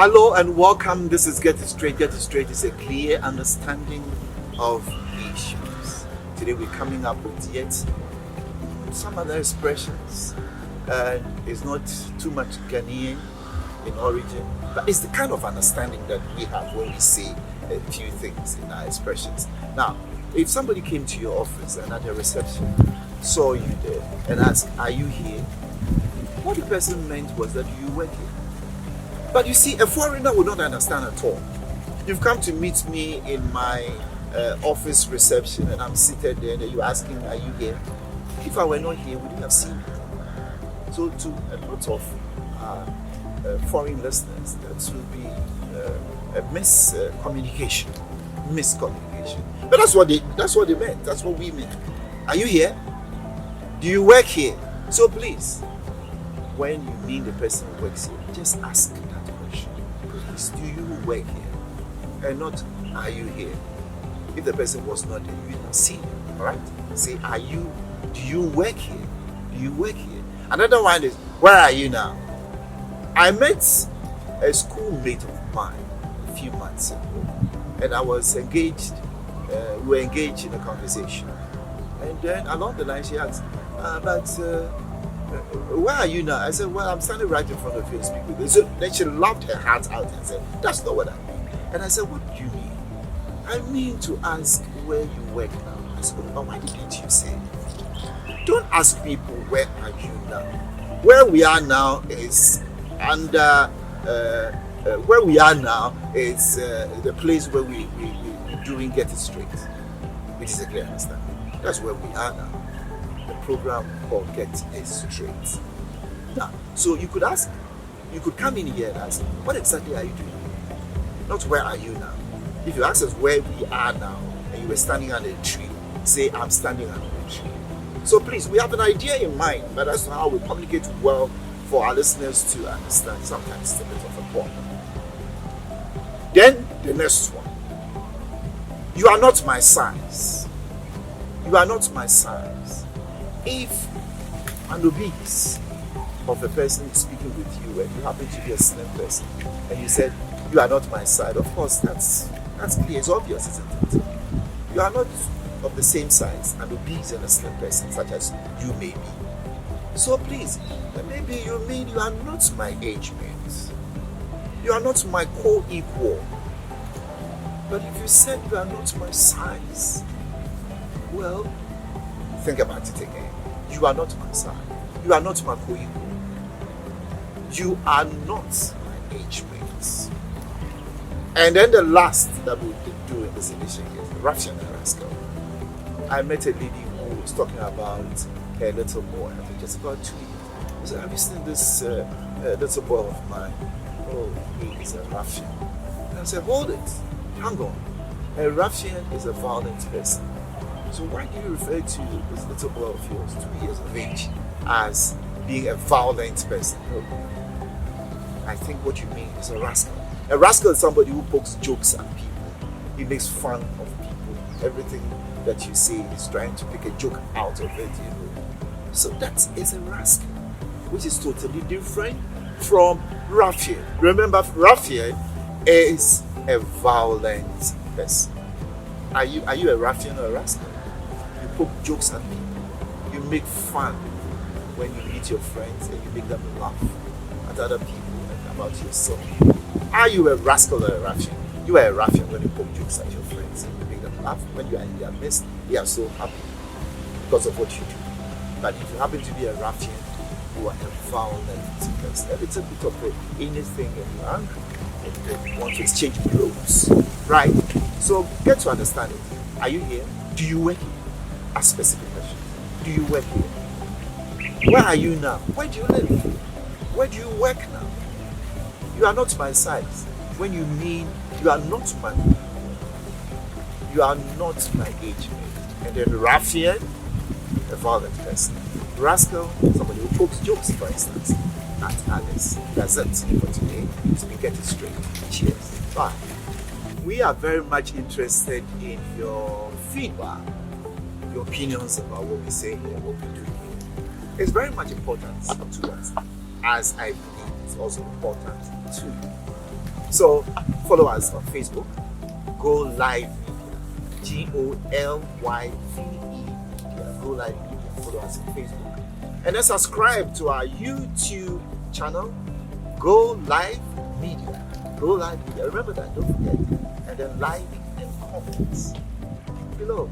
Hello and welcome. This is Get It Straight. Get It Straight is a clear understanding of issues. Today we're coming up with yet some other expressions. It's not too much Ghanaian in origin, but it's the kind of understanding that we have when we say a few things in our expressions. Now, if somebody came to your office and at the reception saw you there and asked, "Are you here?" what the person meant was that you work here. But you see, a foreigner would not understand at all. You've come to meet me in my office reception and I'm seated there and you're asking, "Are you here?" If I were not here, would you have seen me? So to a lot of foreign listeners, that will be a miscommunication. But that's what they meant. That's what we meant. Are you here? Do you work here? So please, when you mean the person who works here, just ask that question. Please, do you work here? And not, are you here? If the person was not there, you would not see him. Alright? Say, do you work here? Do you work here? Another one is, where are you now? I met a schoolmate of mine a few months ago, and I was engaged, we were engaged in a conversation. And then along the line she asked, where are you now? I said, well, I'm standing right in front of you and speak with you. So then she laughed her heart out and said, that's not what I mean. And I said, what do you mean? I mean to ask where you work now. I said, oh, why didn't you say? Don't ask people, where are you now? Where we are now is under, the place where we're doing Get It Straight, which is a clear understanding. That's where we are now. The program called Get It Straight. Now, so you could come in here and ask, what exactly are you doing? Not where are you now. If you ask us where we are now, and you were standing under a tree, say, I'm standing under a tree. So please, we have an idea in mind, but that's how we communicate well for our listeners to understand. Sometimes it's a bit of a problem. Then the next one. You are not my size. You are not my size. If an obese of a person is speaking with you and you happen to be a slim person and you said, you are not my size, of course that's clear, it's obvious, isn't it? You are not of the same size, an obese and a slim person such as you may be. So please, maybe you mean you are not my age mate. You are not my co-equal. But if you said you are not my size, well, think about it again. You are not my size. You are not my co-equal. You are not my age mate. And then the last that we do in this edition is Ruffian Rascal. I met a lady who was talking about her little boy, I think just about 2 years. I said, have you seen this little boy of mine? Oh, he is a ruffian. And I said, hold it, hang on. A ruffian is a violent person. So why do you refer to this little boy of yours, 2 years of age, as being a violent person? No. I think what you mean is a rascal. A rascal is somebody who pokes jokes at people. He makes fun of people. Everything that you say is trying to pick a joke out of it, So that is a rascal, which is totally different from ruffian. Remember, ruffian is a violent person. Are you a ruffian or a rascal? You poke jokes at people. You make fun when you meet your friends and you make them laugh at other people and about yourself. Are you a rascal or a ruffian? You are a ruffian when you poke jokes at your friends and you make them laugh. When you are in their midst, they are so happy because of what you do. But if you happen to be a ruffian, you are a violent person. A little bit of anything and you're angry and you want to exchange blows. Right? So get to understand it. Are you here? Do you work here? A specific question. Do you work here? Where are you now? Where do you live? Where do you work now? You are not my size. When you mean you are not my age mate. And then ruffian, a violent person. Rascal, somebody who pokes jokes, for instance, at others. That's it for today. So we get it straight. Cheers. Bye. We are very much interested in your feedback, your opinions about what we say here, what we do here. It's very much important to us, as I believe it's also important to you. So follow us on Facebook, Go Live Media, GOLYVE Media, Go Live Media. Follow us on Facebook, and then subscribe to our YouTube channel, Go Live Media. Go Live Media. Remember that, don't forget. And then like and comments below.